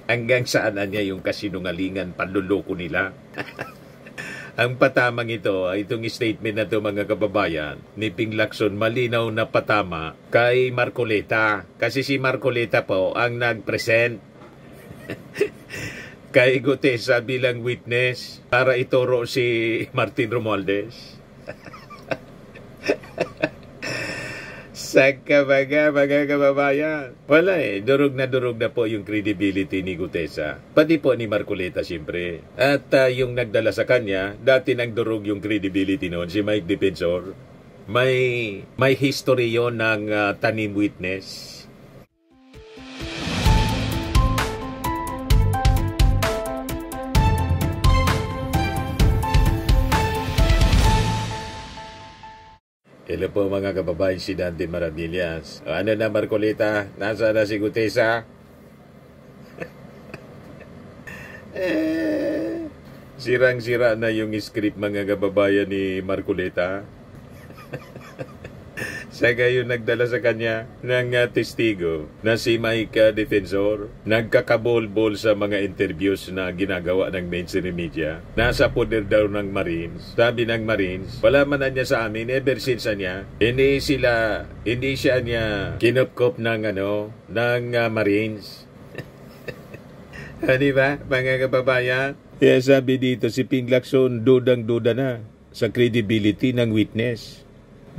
Hanggang saan na niya yung kasinungalingan, panluloko nila. Ang patamang ito, itong statement na ito mga kababayan, ni Ping Lacson, malinaw na patama kay Marcoleta. Kasi si Marcoleta po ang nag-present kay Gutesa bilang witness para ituro si Martin Romualdez. Saka mga kababayan. Wala durog na po yung credibility ni Gutesa. Pati po ni Marcoleta siyempre. At yung nagdala sa kanya, dati nang durog yung credibility noon, si Mike Defensor. May history yon ng tanim witness. Hello po mga kababayan, si Dante Maravillas. Ano na Marcoleta? Nasa na si Gutesa? Sirang-sira na yung script mga kababayan ni Marcoleta. Sa gayon nagdala sa kanya ng testigo na si Mike Defensor, nagkakabol-bol sa mga interviews na ginagawa ng mainstream media. Nasa poder daw ng Marines. Sabi ng Marines, wala man na niya sa amin, ever since niya, hindi siya niya kinupkop ng Marines. Di ba, mga kababayan? Kaya sabi dito, si Ping Lacson, dudang-duda na sa credibility ng witness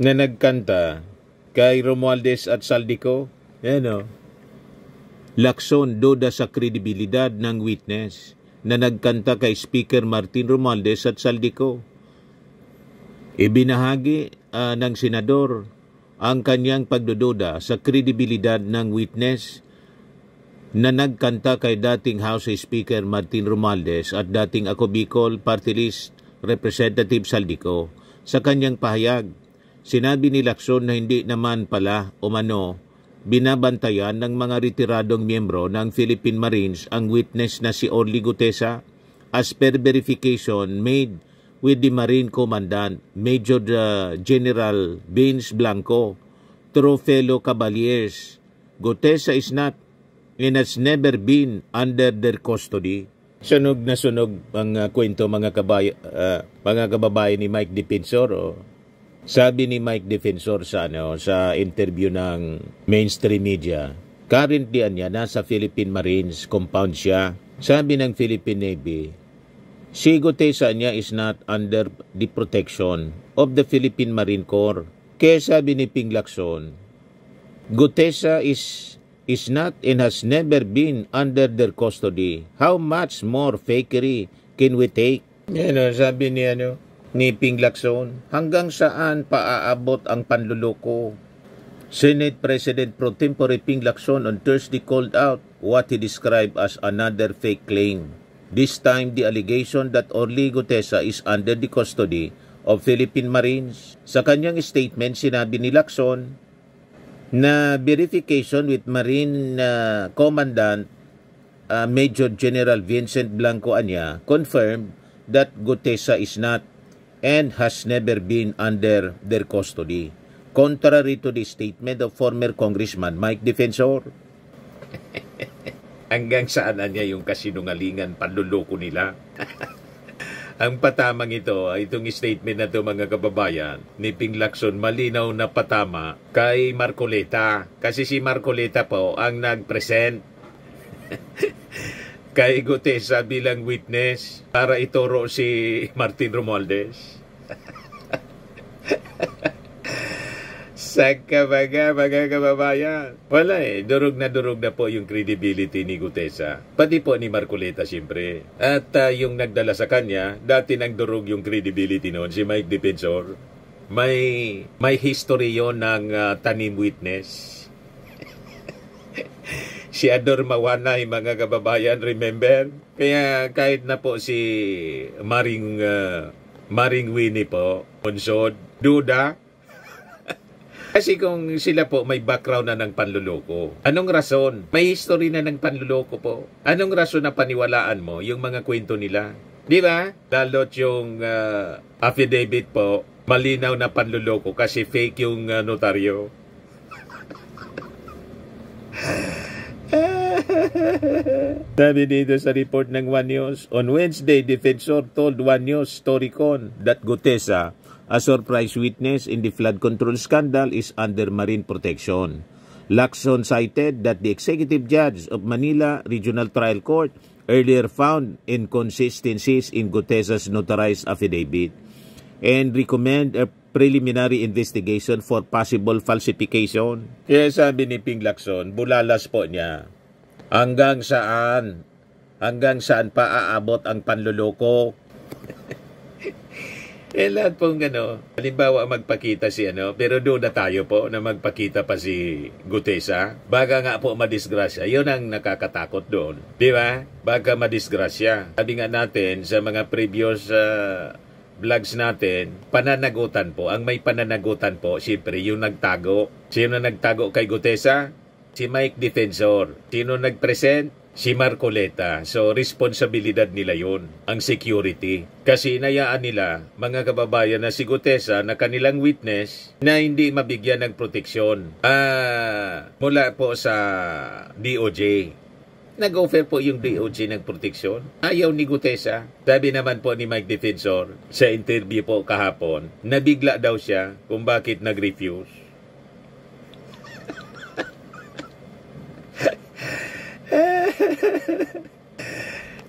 na nagkanta kay Romualdez at Saldico. Lacson duda sa kredibilidad ng witness na nagkanta kay Speaker Martin Romualdez at Saldico. Ibinahagi ng senador ang kanyang pagdududa sa kredibilidad ng witness na nagkanta kay dating House Speaker Martin Romualdez at dating Ako Bicol Party List Representative Saldico. Sa kanyang pahayag, sinabi ni Lacson na hindi naman pala binabantayan ng mga retiradong miyembro ng Philippine Marines ang witness na si Orly Gutesa as per verification made with the Marine Commandant Major General Vince Blanco through fellow Cavaliers. Gutesa is not and has never been under their custody. Sunog na sunog ang kwento mga kababayan ni Mike Defensor. Sabi ni Mike Defensor sa interview ng mainstream media, currently niya nasa Philippine Marines compound siya. Sabi ng Philippine Navy, si Gutesa niya is not under the protection of the Philippine Marine Corps. Kaya sabi ni Ping Lacson, Gutesa is not and has never been under their custody. How much more fakery can we take? Sabi ni Ping Lacson, hanggang saan paaabot ang panluloko? Senate President Pro Tempore Ping Lacson on Thursday called out what he described as another fake claim. This time, the allegation that Orly Gutesa is under the custody of Philippine Marines. Sa kanyang statement, sinabi ni Lacson na verification with Marine Commandant Major General Vincent Blanco Anya confirmed that Gutesa is not and has never been under their custody, contrary to the statement of former Congressman Mike Defensor. Hanggang saan na niya yung kasinungalingan, panluloko nila. Ang patamang ito, itong statement na ito mga kababayan, ni Ping Lacson, malinaw na patama kay Marcoleta. Kasi si Marcoleta po ang nag-present kay Gutesa bilang witness para ituro si Martin Romualdez. Saka mga kababayan. Wala durog na po yung credibility ni Gutesa. Pati po ni Marcoleta siyempre. At yung nagdala sa kanya, dati nang durog yung credibility noon, si Mike Defensor. May history yon ng tanim witness. Si Ador Mawanay, mga kababayan, remember? Kaya kahit na po si Maring Winnie po, unsod, duda. Kasi kung sila po may background na ng panluloko, anong rason? May history na ng panluloko po. Anong rason na paniwalaan mo yung mga kwento nila? Di ba? Lalot yung affidavit po, malinaw na panluloko kasi fake yung notaryo. Sabi dito sa report ng One News, on Wednesday, defensor told One News Storycon that Gutesa, a surprise witness in the flood control scandal, is under marine protection. Lacson cited that the executive judge of Manila Regional Trial Court earlier found inconsistencies in Gutesa's notarized affidavit and recommend a preliminary investigation for possible falsification. Kaya sabi ni Ping Lacson, bulalas po niya. Hanggang saan? Hanggang saan pa aabot ang panluloko? Lahat pong halimbawa magpakita si pero doon na tayo po na magpakita pa si Gutesa. Baka nga po madisgrasya. Yun ang nakakatakot doon. Di ba? Baka madisgrasya. Sabi nga natin sa mga previous vlogs natin, pananagutan po. Ang may pananagutan po, siyempre, yung nagtago. Sino nagtago kay Gutesa? Si Mike Defensor. Sino nagpresent? Si Marcoleta. So, responsibilidad nila yun, ang security. Kasi inayaan nila, mga kababayan, na si Gutesa, na kanilang witness, na hindi mabigyan ng proteksyon. Mula po sa DOJ. Nag-offer po yung DOJ ng proteksyon. Ayaw ni Gutesa. Sabi naman po ni Mike Defensor sa interview po kahapon, nabigla daw siya kung bakit nag-refuse.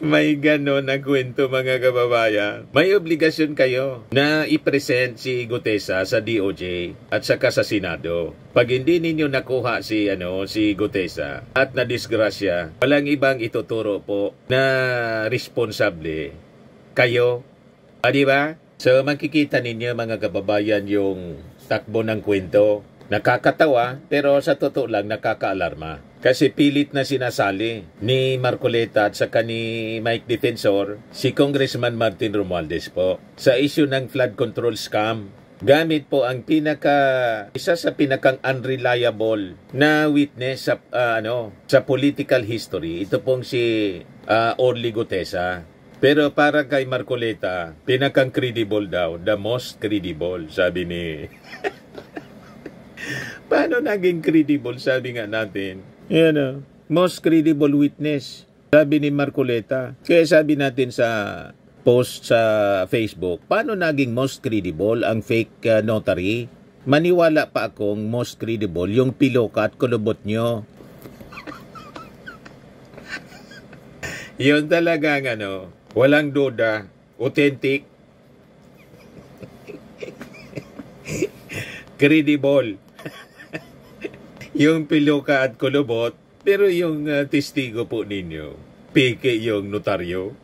May ganon na kwento, mga kababayan. May obligasyon kayo na i-present si Gutesa sa DOJ at saka sa Senado. Pag hindi ninyo nakuha si Gutesa at nadisgrasya, walang ibang ituturo po na responsable kayo. Di ba? So makikita ninyo, mga kababayan, yung takbo ng kwento. Nakakatawa, pero sa totoo lang nakakaalarma. Kasi pilit na sinasali ni Marcoleta at saka ni Mike Defensor si Congressman Martin Romualdez po sa issue ng flood control scam. Gamit po ang isa sa pinakang unreliable na witness sa political history. Ito pong si Orly Gutesa. Pero para kay Marcoleta, pinakang credible daw, the most credible, sabi ni... Paano naging credible, sabi nga natin? Most credible witness, sabi ni Marcoleta. Kaya sabi natin sa post sa Facebook, paano naging most credible ang fake notary? Maniwala pa akong most credible yung piloka at kulubot nyo. Yun talagang walang duda, authentic, credible. Yung piloka at kulubot, pero yung testigo po ninyo, peke yung notaryo.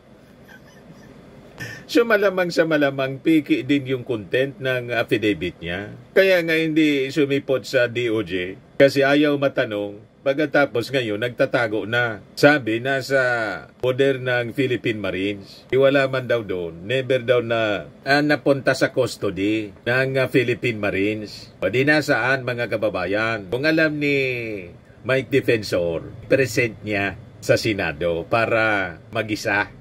So malamang sa malamang, peke din yung content ng affidavit niya. Kaya nga hindi sumipot sa DOJ kasi ayaw matanong. Pagkatapos ngayon, nagtatago na. Sabi, nasa poder ng Philippine Marines. Wala man daw doon. Never daw na napunta sa custody ng Philippine Marines. O di nasaan, mga kababayan? Kung alam ni Mike Defensor, present niya sa Senado para mag-isa.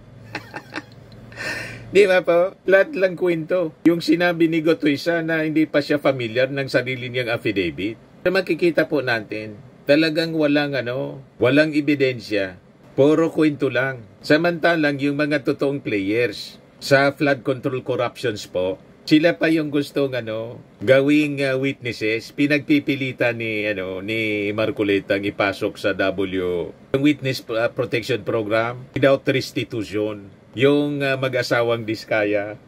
Di ba po? Lahat lang kwento. Yung sinabi ni Gutesa na hindi pa siya familiar ng sarili niyang affidavit. Na makikita po natin, talagang walang ebidensya. Puro kwento lang. Samantalang yung mga totoong players sa flood control corruptions po, sila pa yung gustong gawing witnesses. Pinagpipilitan ni Marcoleta ang ipasok sa Witness Protection Program without restitution. Yung mag-asawang Diskaya.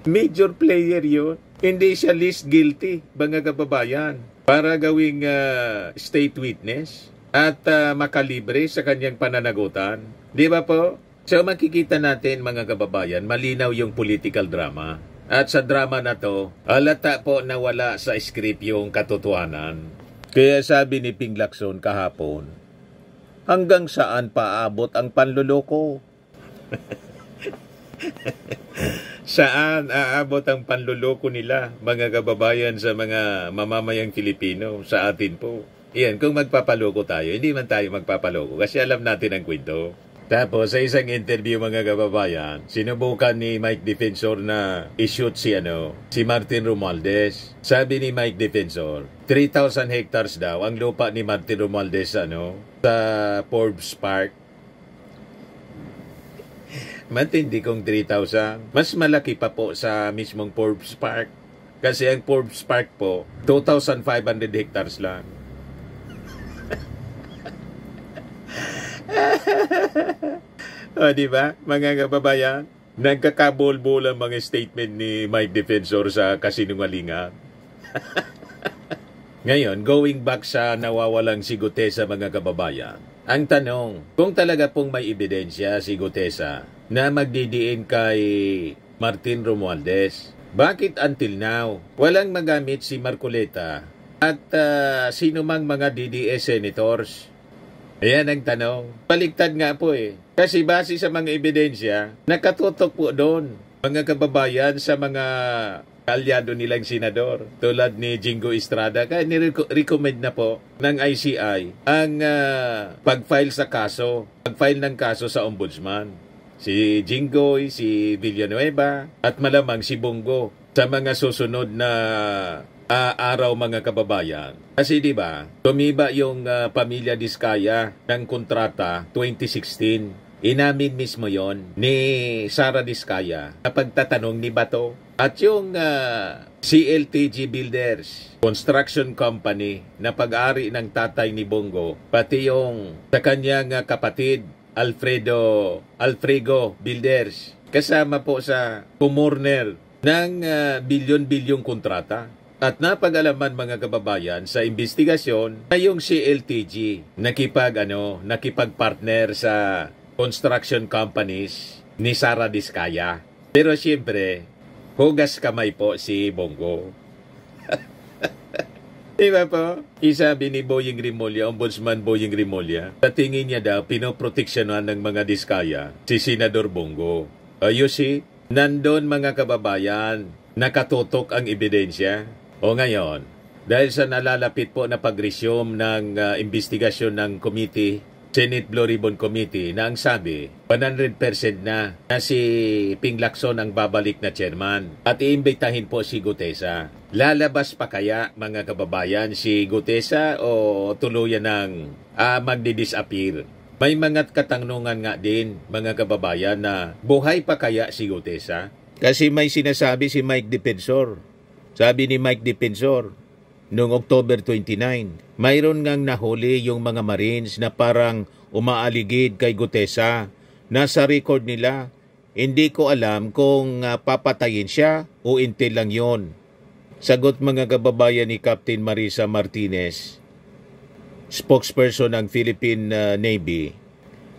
Major player yun. Hindi siya least guilty, mga kababayan, para gawing state witness at makalibre sa kanyang pananagutan. Di ba po? So makikita natin, mga kababayan, malinaw yung political drama. At sa drama na to, halata po na wala sa script yung katotohanan. Kaya sabi ni Ping Lacson kahapon, hanggang saan paabot ang panluloko? Saan aabot ang panluloko nila, mga kababayan, sa mga mamamayang Filipino, sa atin po? Iyan, kung magpapaloko tayo, hindi man tayo magpapaloko kasi alam natin ang kwento. Tapos sa isang interview mga kababayan, sinubukan ni Mike Defensor na i-shoot si Martin Romualdez. Sabi ni Mike Defensor, 3,000 hectares daw ang lupa ni Martin Romualdez sa Forbes Park. Matindi kong 3,000. Mas malaki pa po sa mismong Forbes Park. Kasi ang Forbes Park po, 2,500 hectares lang. O, diba, mga kababayan? Nagkakabol-bol ang mga statement ni Mike Defensor sa kasinungalingan. Ngayon, going back sa nawawalang si Gutesa, mga kababayan, ang tanong, kung talaga pong may ebidensya si Gutesa na magdidiin kay Martin Romualdez, bakit until now walang magamit si Marcoleta at sino mang mga DDS senators? Ayan ang tanong. Paligtad nga po eh. Kasi base sa mga ebidensya, nakatutok po doon, mga kababayan, sa mga kalyado nilang senador tulad ni Jingo Estrada. Kaya ni-recommend na po ng ICI ang pag-file ng kaso sa ombudsman. Si Jingoy, si Villanueva, at malamang si Bongo sa mga susunod na araw, mga kababayan. Kasi di ba, tumiba yung pamilya Diskaya ng kontrata 2016. Inamin mismo yon ni Sara Diskaya na pagtatanong ni Bato. At yung CLTG Builders, construction company na pag-ari ng tatay ni Bongo, pati yung sa kanyang kapatid, Alfredo Builders, kasama po sa pumorner ng bilyon-bilyong kontrata. At napag-alaman, mga kababayan, sa investigasyon na yung CLTG nakipag-partner sa construction companies ni Sara Diskaya. Pero siyempre, hugas kamay po si Bongo. Diba po? Isabi ni Boying Rimulya, Ombudsman Boying Rimulya, sa tingin niya daw, pinoproteksyonan ng mga Diskaya si Senador Bongo. You see, nandun, mga kababayan, nakatutok ang ebidensya. O ngayon, dahil sa nalalapit po na pag-resume ng investigasyon ng committee, Senate Blue Ribbon Committee, na ang sabi, 100% na si Ping Lacson ang babalik na chairman at iimbitahin po si Gutesa. Lalabas pa kaya, mga kababayan, si Gutesa o tuluyan ng magdi-disappear? May mga katanungan nga din, mga kababayan, na buhay pa kaya si Gutesa? Kasi may sinasabi si Mike Defensor. Sabi ni Mike Defensor, noong October 29, mayroon ngang nahuli yung mga Marines na parang umaaligid kay Gutesa. Nasa record nila, hindi ko alam kung papatayin siya o intel lang yon. Sagot, mga kababayan, ni Captain Marisa Martinez, spokesperson ng Philippine Navy,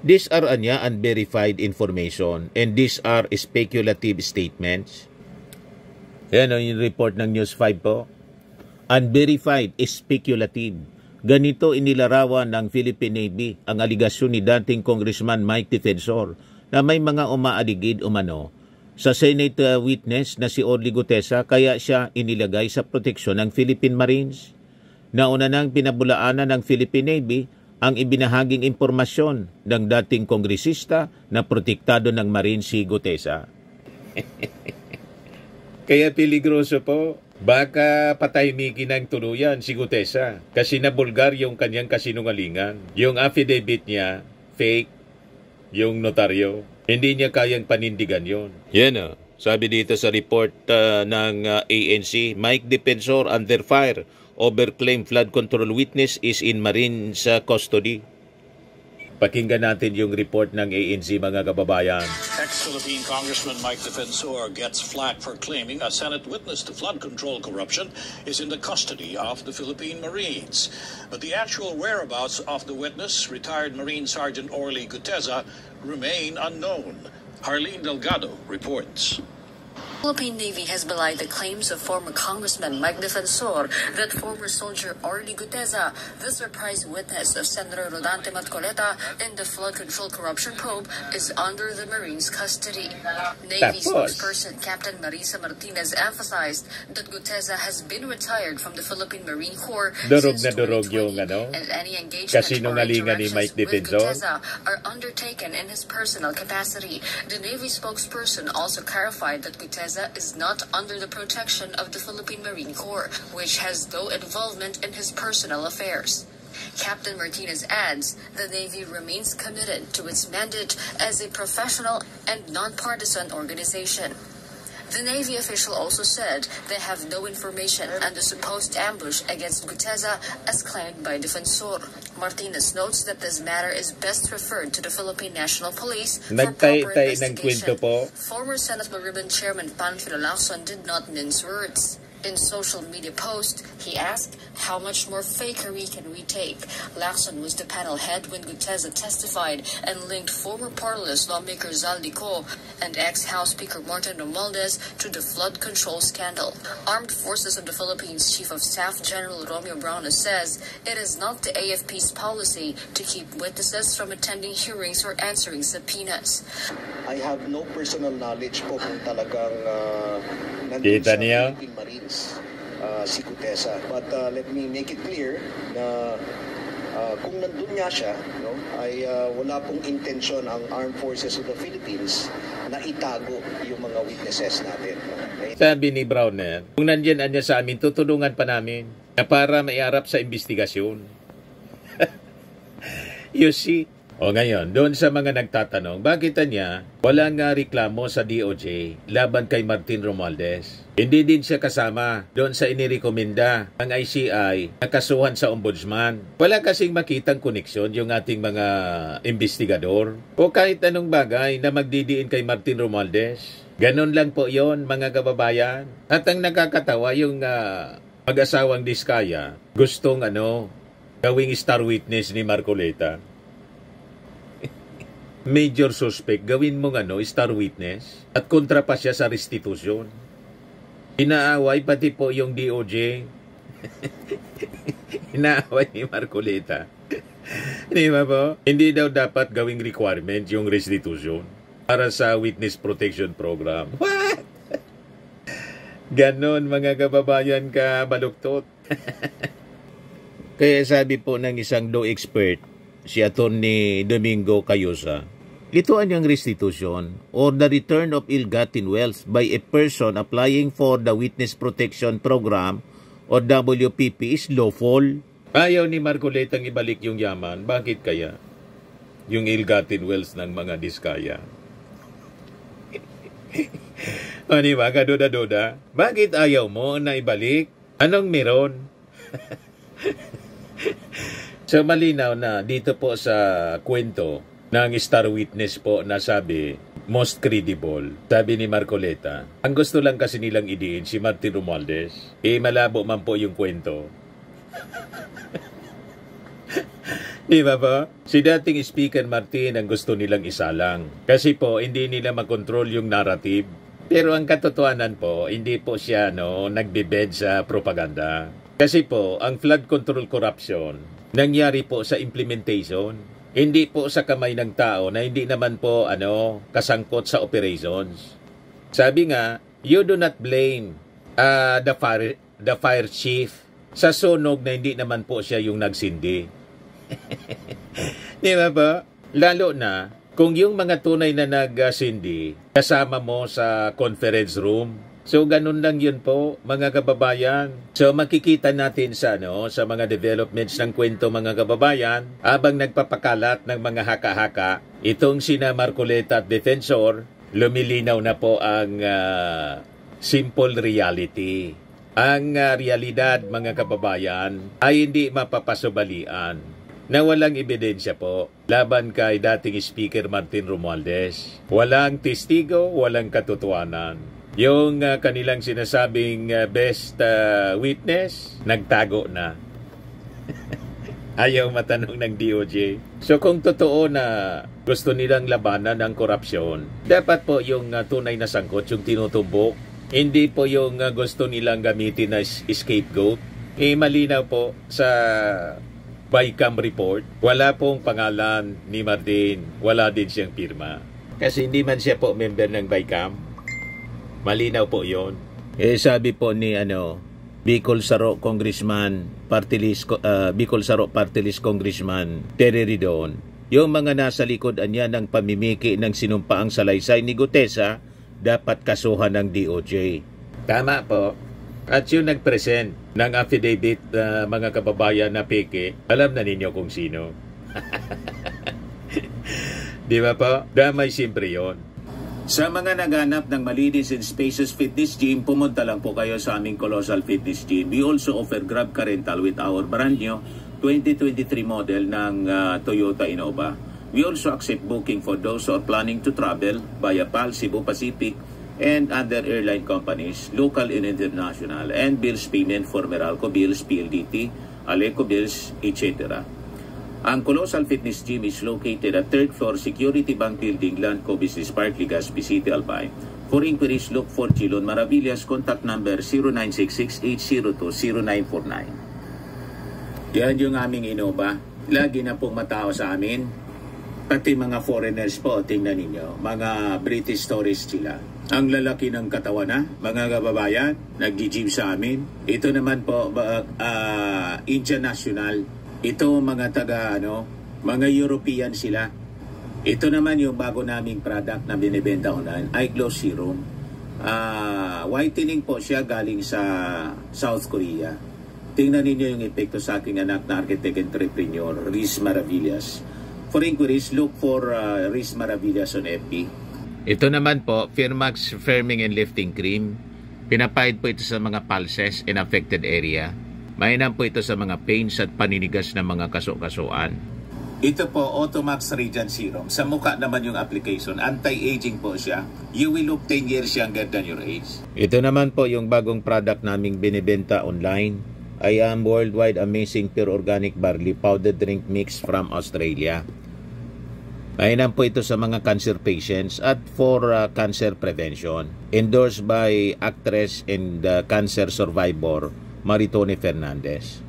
these are unverified information and these are speculative statements. Yan yung report ng News 5 po. Unverified, speculative. Ganito inilarawan ng Philippine Navy ang aligasyon ni dating Congressman Mike Defensor na may mga umaaligid umano sa Senate witness na si Orly Gutesa, kaya siya inilagay sa proteksyon ng Philippine Marines. Nauna nang pinabulaanan ng Philippine Navy ang ibinahaging impormasyon ng dating kongresista na protektado ng Marines si Gutesa. Kaya peligroso po, baka patahimikin ng tuluyan si Gutesa kasi nabulgar yung kanyang kasinungalingan. Yung affidavit niya, fake, yung notaryo, hindi niya kayang panindigan yon. Yan sabi dito sa report ng ANC, Mike Defensor under fire over claim flood control witness is in Marines custody. Pakinggan natin yung report ng ANC, mga kababayan. Ex-Philippine Congressman Mike Defensor gets flack for claiming a Senate witness to flood control corruption is in the custody of the Philippine Marines. But the actual whereabouts of the witness, retired Marine Sergeant Orly Gutesa, remain unknown. Harleen Delgado reports. Philippine Navy has belied the claims of former Congressman Mike Defensor that former soldier Orly Guteza, the surprise witness of Senator Rodante Marcoleta in the flood control corruption probe, is under the Marines' custody. Navy spokesperson Captain Marisa Martinez emphasized that Guteza has been retired from the Philippine Marine Corps since 2020, and any engagement or interactions with Guteza are undertaken in his personal capacity. The Navy spokesperson also clarified that Guteza is not under the protection of the Philippine Marine Corps, which has no involvement in his personal affairs. Captain Martinez adds the Navy remains committed to its mandate as a professional and nonpartisan organization. The Navy official also said they have no information on the supposed ambush against Guteza as claimed by Defensor. Martinez notes that this matter is best referred to the Philippine National Police for proper investigation. Former Senate Blue-Ribbon Chairman Panfilo Lacson did not mince words. In social media post, he asked, how much more fakery can we take? Lacson was the panel head when Guteza testified and linked former Parlous lawmaker Zaldico and ex-House Speaker Martin Romualdez to the flood control scandal. Armed Forces of the Philippines Chief of Staff General Romeo Browne says it is not the AFP's policy to keep witnesses from attending hearings or answering subpoenas. I have no personal knowledge po kung talagang nandun sa Philippine Marines si Guteza. But let me make it clear na kung nandun nga siya, no, ay wala pong intensyon ang Armed Forces of the Philippines na itago yung mga witnesses natin. Okay? Sabi ni Brown na kung nandyan niya sa amin, tutulungan pa namin na para maiarap sa investigasyon. You see? O ngayon, doon sa mga nagtatanong, bakit niya walang reklamo sa DOJ laban kay Martin Romualdez? Hindi din siya kasama doon sa inirekomenda ng ICI na kasuhan sa ombudsman. Wala kasing makitang koneksyon yung ating mga investigador o kahit anong bagay na magdidiin kay Martin Romualdez. Ganon lang po yon mga kababayan. At ang nakakatawa yung mag-asawang Diskaya gustong gawing star witness ni Marcoleta. Major suspect, gawin mong star witness at kontra pa siya sa restitution. Inaaway pati po yung DOJ. Inaaway ni Marcoleta. Di ba po? Hindi daw dapat gawing requirement yung restitution para sa witness protection program. What? Ganon mga kababayan ka baluktot. Kaya sabi po ng isang law expert, si Atty. Domingo Cayosa, ito ang restitution or the return of ill-gotten wealth by a person applying for the Witness Protection Program or WPP is lawful. Ayaw ni Marcoletang ibalik yung yaman. Bakit kaya? Yung ill-gotten wealth ng mga Diskaya. O diba, kaduda-duda? Bakit ayaw mo na ibalik? Anong meron? So malinaw na dito po sa kwento ng star witness po na sabi, most credible, sabi ni Marcoleta. Ang gusto lang kasi nilang idiin si Martin Romualdez. Malabo man po yung kwento. Di ba po? Si dating Speaker Martin ang gusto nilang isalang. Kasi po, hindi nila makontrol yung narrative. Pero ang katotohanan po, hindi po siya nagbibed sa propaganda. Kasi po, ang flood control corruption, nangyari po sa implementation, hindi po sa kamay ng tao na hindi naman po kasangkot sa operations. Sabi nga, you do not blame the fire chief sa sunog na hindi naman po siya yung nagsindi. Di ba po? Lalo na kung yung mga tunay na nagsindi kasama mo sa conference room. So, ganun lang yun po, mga kababayan. So, makikita natin sa mga developments ng kwento, mga kababayan, habang nagpapakalat ng mga haka-haka, itong sina Marcoleta at Defensor, lumilinaw na po ang simple reality. Ang realidad, mga kababayan, ay hindi mapapasubalian na walang ebidensya po laban kay dating Speaker Martin Romualdez. Walang testigo, walang katotohanan. Yung kanilang sinasabing best witness, nagtago na. Ayaw matanong ng DOJ. So kung totoo na gusto nilang labanan ng korupsyon, dapat po yung tunay na sangkot, yung tinutumbok Hindi po yung gusto nilang gamitin na scapegoat. Malinaw po sa BICAM report, wala pong pangalan ni Martin, wala din siyang pirma. Kasi hindi man siya po member ng BICAM. Malinaw po yon. Sabi po ni Bicol Saro Congressman Bicol Saro Party List Congressman Terry Ridon, yung mga nasa likod niya ng pamimiki ng sinumpaang salaysay ni Gutesa dapat kasuhan ng DOJ. Tama po. At yung nag-present ng affidavit mga kababayan na peke, alam na ninyo kung sino. Di ba po? Damay siyempre yun. Sa mga naghanap ng malinis and spacious fitness gym, pumunta lang po kayo sa aming Colossal Fitness Gym. We also offer Grab Car Rental with our brand new 2023 model ng Toyota Innova. We also accept booking for those who are planning to travel via PAL, Cebu Pacific, and other airline companies, local and international, and bills payment for Meralco Bills, PLDT, Aleco Bills, etc. Ang Colossal Fitness Gym is located at 3rd floor Security Bank Building, Landco Business Park, Legazpi City, Albay. For inquiries, look for Chilon Maravillas. Contact number 0966-802-0949. Yan yung aming Innova. Lagi na pong matao sa amin. Pati mga foreigners po, tingnan ninyo. Mga British tourists sila. Ang lalaki ng katawan na, mga kababayan, nag-gym sa amin. Ito naman po, international. Ito mga mga European sila. Ito naman yung bago naming product na binibenta online, Eye Glow Serum. Whitening po siya galing sa South Korea. Tingnan ninyo yung epekto sa aking anak na architect entrepreneur, Riz Maravillas. For inquiries, look for Riz Maravillas on FB. Ito naman po, Firmax Firming and Lifting Cream. Pinapahid po ito sa mga pulses in affected area. Mainam po ito sa mga pains at paninigas ng mga kaso-kasuan. Ito po, Automax Radiant Serum. Sa mukha naman yung application. Anti-aging po siya. You will look 10 years younger than your age. Ito naman po yung bagong product naming binibenta online. I am Worldwide Amazing Pure Organic Barley Powder Drink Mix from Australia. Mainam po ito sa mga cancer patients at for cancer prevention. Endorsed by actress and cancer survivor Maritone Fernandez.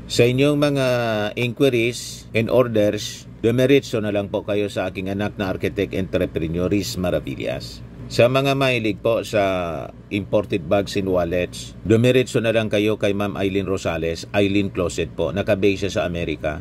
Sa inyong mga inquiries and orders, dumiretso na lang po kayo sa aking anak na architect entrepreneur Riz Maravillas. Sa mga mahilig po sa imported bags and wallets, dumiretso na lang kayo kay Ma'am Eileen Rosales, Eileen Closet po, nakabase sa Amerika.